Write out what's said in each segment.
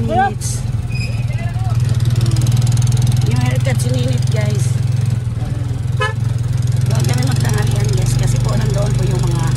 minutes. Yung haircut sininit guys. Doon kami magtanghalian guys. Kasi po nandoon po yung mga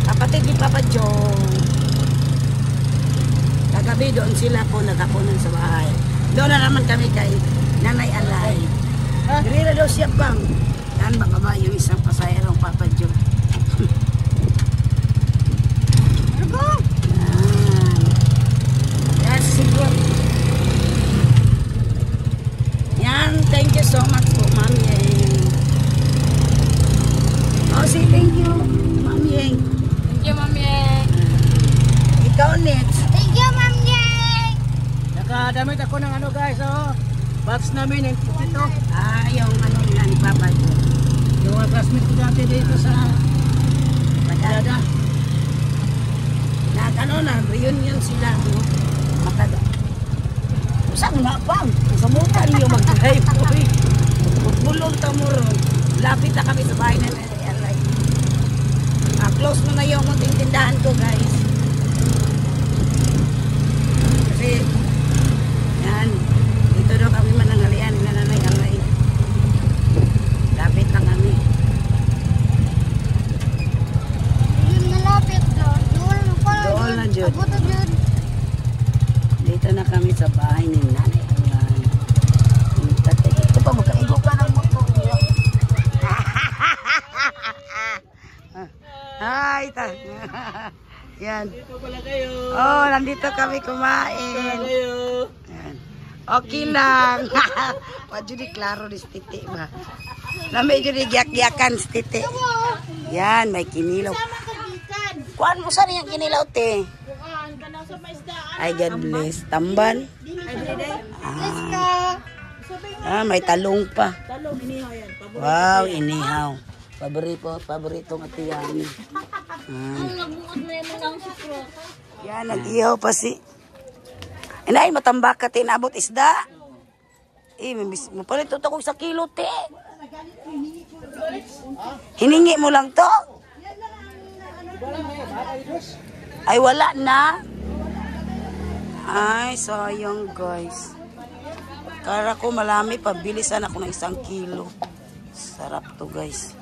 kapatid ni Papa Joe. Kagabi doon sila po naghapunan sa bahay. Doon na naman kami kay Nanay Alay. Dili na daw siya bang. Yan bababa yung isang pasahero Papa Joe. Ano ba? Yan. Siguro. Yan. Thank you so much po Ma'am Yeng. Oh, say thank you Ma'am Yeng. Thank you, Ma'am Yeng. Ikaw next. Thank you, Ma'am Yeng. Nakadamit ako ng ano guys, oh. Box namin yung ito. Yung ano nga ni Papa Joe. Yung mga classmate ko dati dito sa Padada. Na reunion sila. Matagal. Saan nga pang? Sa muna niyo mag-drive. Bulong tamuro. Lapit na kami sa bahay na Nanay. Close mo na yung munting tindahan ko guys. Kasi yan. Dito daw kami mananghalian na Nanay Alay. Lapit na kami. Yun malapit doon. Doon na dyan. Dito na kami sa bahay ni Nanay Alay. Ito pa magkaigo ka ng motor. Hi, ta. Yan. Dito pala kayo. Oh, nandito kami kumain. Yan. Okay lang. Wadyo di klaro di stiti ba. Na medyo di giyak-giyakan stiti. Yan, may kinilaw. Kuan mo saan yung kinilaw, te? Ay, God bless. Tamban? May talong pa. Talong, inihaw yan. Wow, inihaw. Paborito ng atiyan. Nagbuod na yung mga sipro. Yan, nag-ihaw pa si... Inay, matambak ka, tinabot isda. Mapalit ito ko 1 kilo, te. Hiningi mo lang to? Ay, wala na. Ay, sayang, guys. Kara ko malami, pabilisan ako ng 1 kilo. Sarap to, guys.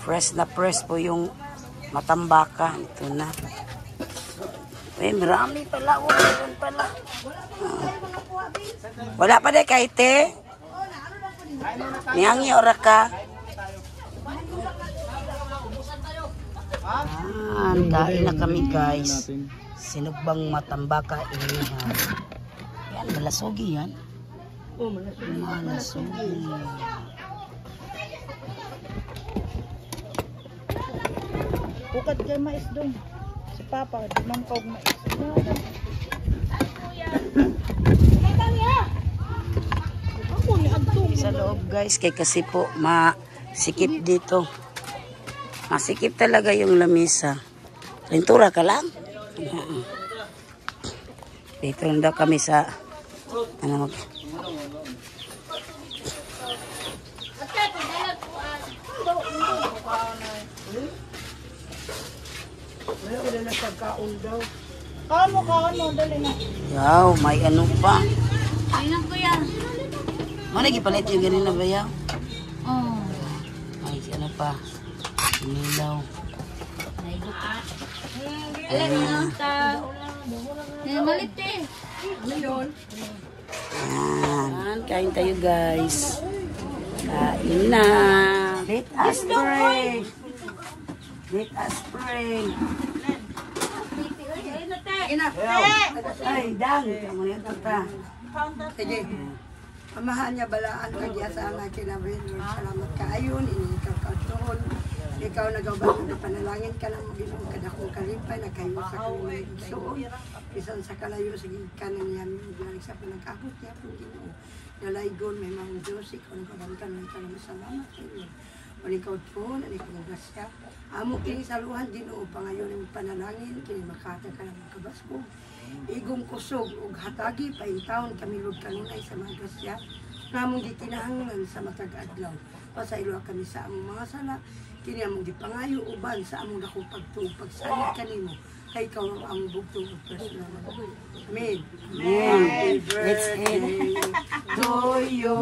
Fresh na fresh po yung matambaka. Ito na. Marami pala. Meron pala. Wala pa de kay te. Niyangi ora ka. Kain na kami guys. Sinugbang matambaka inihaw. Yan, malasugi yan. Malasugi. Bukad kay mais doon. Si Papa, di mangkog mais. Sa loob guys, kay kasi po masikip dito. Masikip talaga yung lamisa. Lintura ka lang. Dito lang daw kami sa Yaw, may ano pa. Ayun ko yan. Ano gipalit yung ganun na ba yaw? Oh. Ay, ano pa? Inilaw. Malit eh. Yan, kain tayo guys. Kain na. Let us pray. Let us pray. Ay, dang. Kamu yan ta. Sige. Amahan niya balaan ka diya sa anak kinabin. Salamat ka ayon. Ini ikaw kautuhon. Ikaw nagawban ng panalangin ka lang Ginoo kadakong kalipay na kayo sa kulay suon. Bisan sa kalayo sa kanan niya biglang sa panagkabot niya po Ginoo. Nalaygon may mga Diyos ikaw nagabangkan ng salamat salamat Ginoo. Wala ikaw tuon, wala ikaw nagasya. Amo kini saluhan Ginoo pangayon ng panalangin kini makata ka lang makabaskog. Igong kusog ug hatagi pa taon kami lud kanunay sa mga grasya namong gikinahanglan sa matag adlaw. Pasaylo kami sa among mga sala kini among gipangayo uban sa among dakong pagtuo pagsalig kanimo Ay, ikaw ang bugtong personal. Amen. Amen. Let's eat. To you.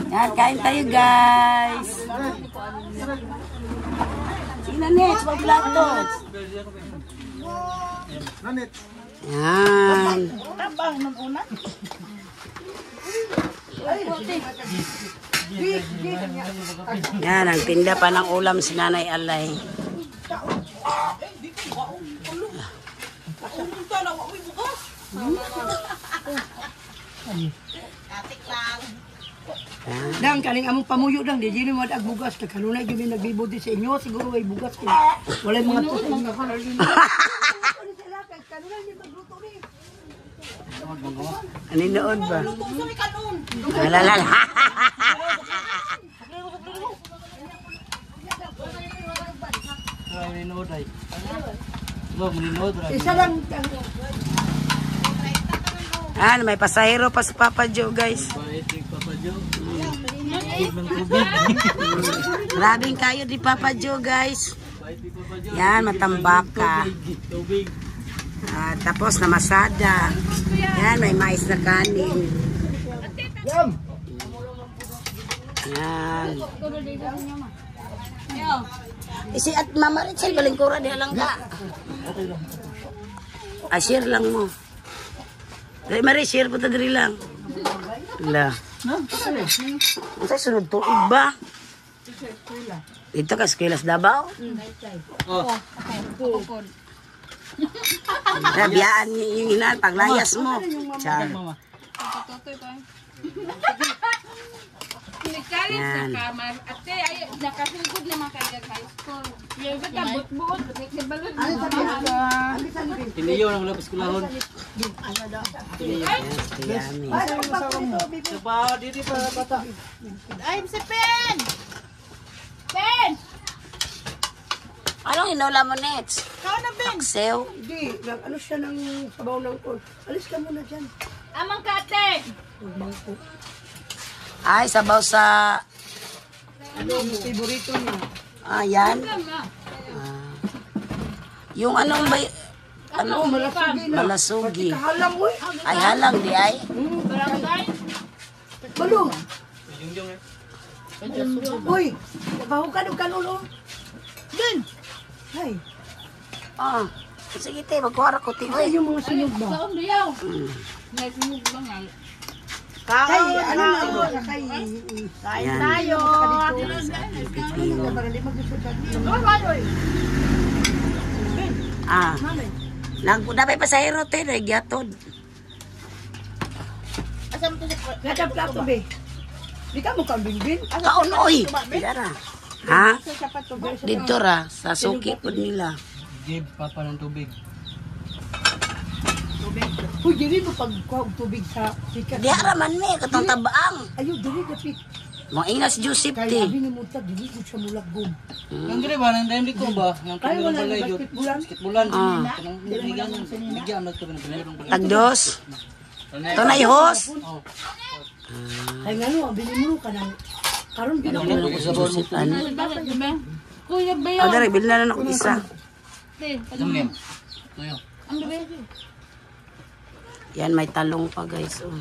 Yan, kain tayo guys. Sige na, Nets. Huwag platos. Yan. Tabang ng una. Yan, ang tinda pa ng ulam si Nanay Alay. Dang, kaling among pamuyo dang, di dili mo ad bugas. Kanunay gyud mi nagbibudi sa inyo, siguro ay bugas ko. Walay mga to sa inyo. Aninood ba? Alalala. Isa lang. Yan, may pasahero pa si Papa Joe guys. Maraming kayo di Papa Joe guys. Yan, matambaka. Tapos namasada. Yan, may mais na kanin. Yan. Isi at Mama Rachel, balingkura di lang ka. Share lang mo. Dali Marie, share po ta diri lang. Wala. Sa sunod tuig ba? Dito ka, Eskwela sa Davao? Rabiyaan yung inan, paglayas mo. Char. Nagkalit sa kamar. Ate, ay, nakasugod naman kayo high school. Yung ka, but-but. Nagsibalot. Tiniyo nang wala pa eskwelahon. Ay, si Pen! Ben! Anong hinula mo, Nets? Kau na, Ben! Aksew? Di, ano siya ng sabaw ng kon. Alis ka muna dyan. Amang kate! Ay, sabaw sa... Ano, favorito niya. Yan. Yung anong ba... Ano, malasugi na. Malasugi. Kahalang mo eh. Ay, halang di ay. Barangay? Balong. Uy, nabaho ka ng kanulo. Ben! Ay, Sige, te, magkuwara ko, te. ay yung mga sinog ba? Saan diyaw? Nagsimug lang nga. Kay, ano na mo? Kay, Kain tayo! Nagdapay pasahero, te. Nagyatod. Asam to sa... Gatap plato be. Di ka mo kambing bin? Kaon, oy. Pidara. Ha? Sa sapat to ba? Dito ra, sa suki po nila. Give papa ng tubig. Uy, dili mo pag tubig sa sikat. Di haraman me, katong tabaang. Ayaw, dili dapit. Mga ingas Joseph, Kaya te. abi ni mo ta, dili ko siya mulagbog. Nang dire ba nang dahil ko ba? Nang Kaya kami wala ng balay na yun. basketbulan. Basketbulan. Ah. Kanang bigyan bigyan na to ng pinayong balay. Tagdos. Tunay hos. Kaya nga no, bili mo ka ng karon Ano ginawa. ko sa bawon mo? Ano? Kuya ba O, dari, bilhin na lang ako isa. Tumim. Tuyo. Ang gabi. Yan, may talong pa, guys. Oh.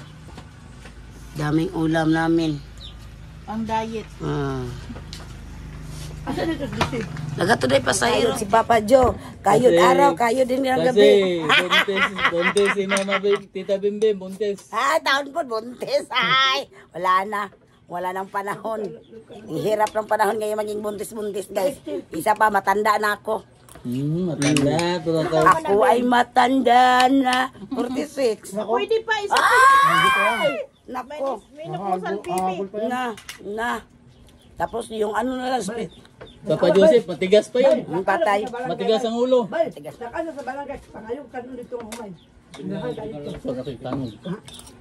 Daming ulam namin. Ang diet. Asa na ito, Lucy? Nagatuday pa sa si Papa Joe. Kayod araw, kayo din ng gabi. Buntes si Mama Bim, Tita Bimbim, buntes. Taon po, buntis. Ay, wala na. Wala nang panahon. Ang hirap ng panahon ngayon maging buntis-buntis, guys. Isa pa, matanda na ako. Matanda, Ako ay matanda na. 46. Pwede pa isa. Ay! Nako. May napusan pipi. Na. Tapos yung ano na lang, Papa Joseph, matigas pa yun. yung patay. Matigas ang ulo. Bay, nakasa sa barangay, pangayong kanon dito ang humay.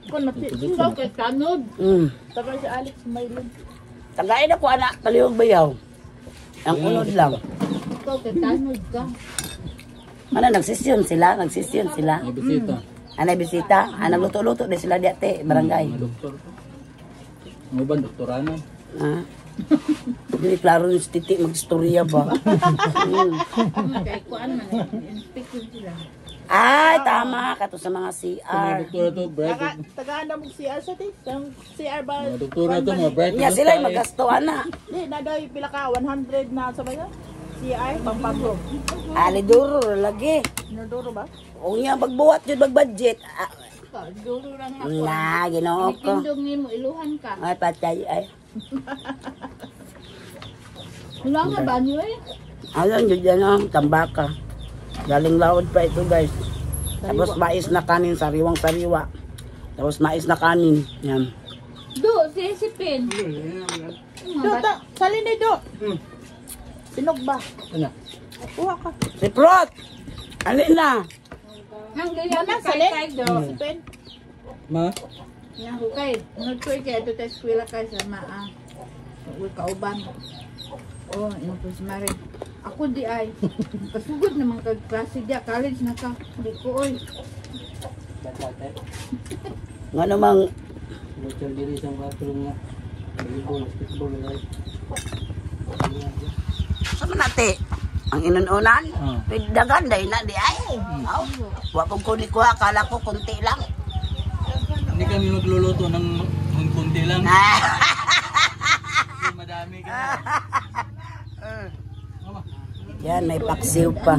Kung natin. Kay kanod. Tagal si Alex Maylon. Tagain ako, anak. Kaliwag bayaw. Ang unod lang. Ikaw kay kanod ka. Ano, nagsisyon sila? May bisita. Anay bisita? Nagluto-luto din sila di ate, barangay. Mga doktor. Ang iba, doktorano. Hindi klaro yung titi mag-istorya ba? Kay kuan man. Inspector sila. Ay, tama. Kato sa mga CR. Mga doktora to, bright. Tagaan mo CR sa tis. Ang CR ba? Mga doktora to, mga bright. Nga sila yung magastuhan na. Di, naday pila ka 100 na sa ba? CR pampago. Aliduro, lagi. Nanduro ba? O nga, magbuhat yun, magbudget. Duro lang ako. Na, ginoo ko. Tindog ni mo iluhan ka. Ay, patay, ay. Wala nga ba niyo eh? Alam nyo dyan ang tambaka. Galing laod pa ito guys. Tapos mais na kanin, sariwang-sariwa. Tapos mais na kanin. Yan. Do, si Pin. Do, salin ni Do. Sinog ba? Ano? Kuha ka. Si Prot! Alin na? Ang ganyan na Salin? kay do. Si Pen. Ma? Yang hukay. Nung tuwi kaya ito tayo eskwela kayo sa maa. Uy, kauban. Oh, ino po si Mare. Ako di ay. Kasugod naman kag klase dia. College na ka. Di ko oy. Nga namang Bocor diri sa bathroom nga. Volleyball, basketball, right? sama nati. Ang inununan. Ah. Dagan day na di ay. Aw. Wa kong kuha, akala ko kunti lang. Hindi kami magluluto ng konti lang. Ah. Kasi madami ka na. Yan, may paksiw pa.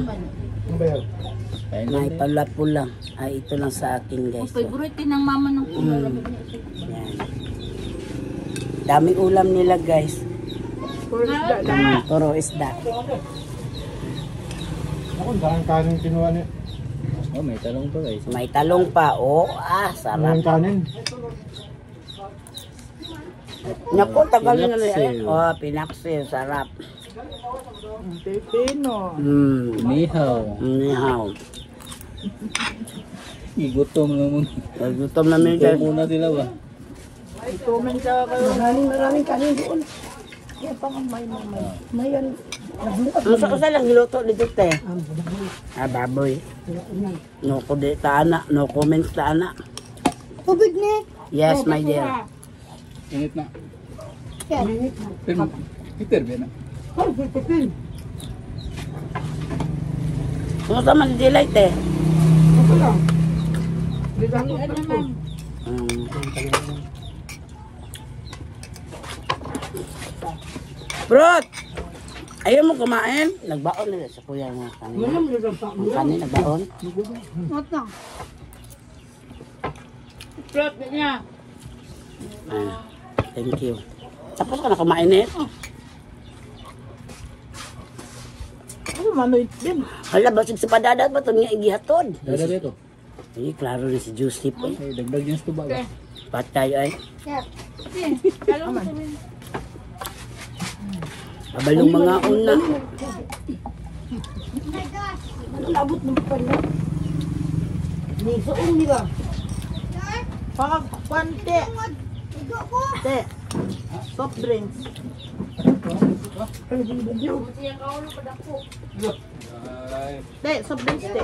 Ayun May palapo lang. Ay, ito lang sa akin guys. Favorite ng mama ng Yan. Daming ulam nila guys. Puro isda. Ako, dahil kanin kinuha niya. Oh, may talong pa guys. May talong pa. Oh, sarap. Ang kanin. Naku, tagalin na Pinaksil. yan. Oh, pinaksil. Sarap. Pilipino. Nihaw. Nihaw. Igutom naman. Gutom namin guys. Ito muna sila ba? Comment ka kayo. Maraming kanin doon. Yan pang may. Mayan. Masa lang hiluto dito te. Baboy. No ko di taana. No comments taana. Tubig ni. Yes, my dear. Init na. Pero, Peter, ba na? Kumusta man di light eh? Brot! Ayaw mo kumain? Nagbaon nila sa kuya nga kanina. Ang kanin, nagbaon. Plot niya. Thank you. Tapos ka na kumain eh? Ano manoy din. Hala, basig sa padadat ba ito nga igihatod? Dada dito. Ay, klaro na si Juicy po. Ay, dagdag niya sa tuba ba? Patay ay. Kalong mo sabihin. Abalong mga una. Labot mo pa rin. Nisuong nila. Pagkwante. Te. Soft drinks. Te, soft drinks te.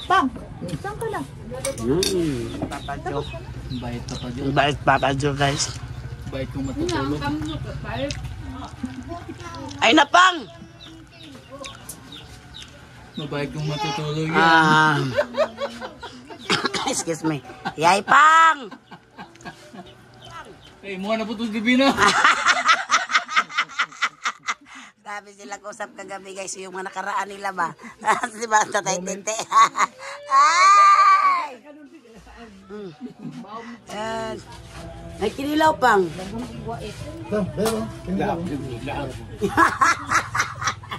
Pang, saan ka na? Papadyo. Bait pa pa dyan. Bait papadyo guys. Bait kong Ang matutulog. kamlo ka tayo. Ay napang! Mabait kong matutulog yan. Excuse me. Yay pang! Eh, mukha na putos gabi na. Sabi sila kusap kagabi guys, yung mga nakaraan nila ba? Diba, tatay tete? Ay! Yan. May kinilaw pang.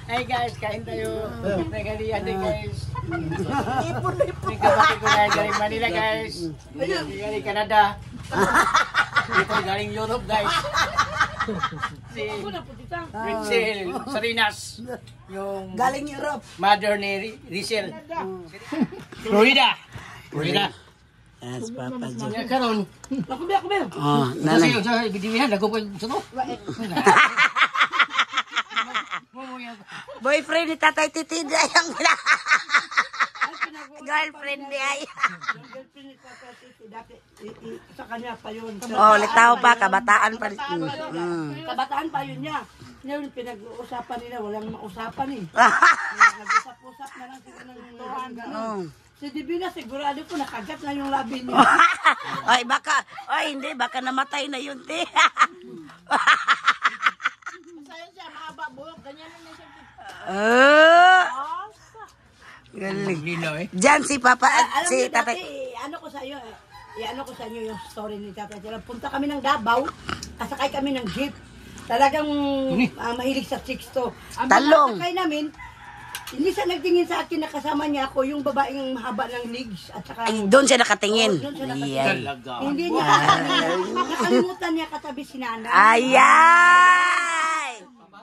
Hey guys, kain tayo. Nagalian din guys. May kapatid ko na galing Manila guys. Galing Canada. Dito galing Europe guys. Si Ritzel Sarinas. Yung Galing Europe. mother ni Ritzel. Florida. Florida. Yes, Papa Jo. Nga karon. Oh, Kasi nanay. yun sa bidiwihan, nago po sa to. Boyfriend ni Tatay Titi, yung girlfriend di ay. Yung girlfriend ni Papa Titi, dati, sa kanya pa yun. Oh, litaw pa, kabataan pa. Kabataan pa yun niya. Ngayon, pinag-uusapan nila, walang mausapan eh. Nag-usap-usap na lang sila ng gano'n. Si Divina, sigurado ko nakagat na yung labi niya. Ay, baka, hindi, baka namatay na yun, te. Masaya siya, mahaba buhok. Ganyan na siya. Galing. Lino eh. Diyan si Papa at Alam si niyo dati, Tatay. ano ko sa iyo, yung story ni Tatay Tira. Punta kami ng Davao, kasakay kami ng jeep. Talagang mahilig sa chicks to. Ang Talong. sakay namin, hindi siya nagtingin sa akin na kasama niya ako, yung babaeng mahaba ng legs at saka... Ay, doon siya nakatingin. doon siya nakatingin. Ayan. Talaga. Hindi niya nakalimutan niya katabi si Nana. Ayay!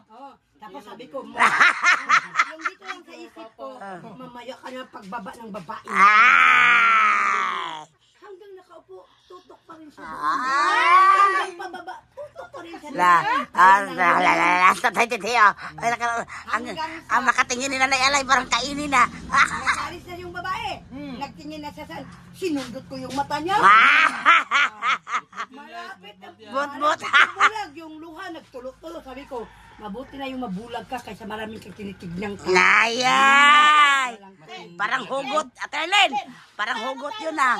Oo. Tapos sabi ko, yung dito lang sa isip ko, mamaya ka na pagbaba ng babae. Ay! Hanggang nakaupo, tutok pa rin siya. Ay! Hanggang pababa, tutok pa rin siya. Tatay Titiyo. Ang makatingin ni Nanay Alay, parang kainin na. Nakalis na yung babae. Nagtingin na siya sa... Sinundot ko yung mata niya. Malapit na. But. Bulag yung luha, nagtulog-tulog. Sabi ko, mabuti na yung mabulag ka kaysa maraming tinitignan ka. Ayay! Parang hugot. Aterlin! Parang hugot yun ah.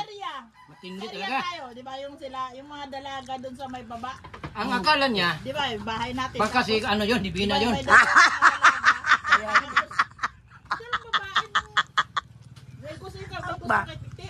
Matindi Kaya talaga. tayo, di ba yung sila, yung mga dalaga doon sa may baba. Ang akala niya, Di ba, yung bahay natin. baka si ano yun, Divina yun. May dalaga, dalaga. Sila babae mo. Dahil ko sila, Ba? kay Titi.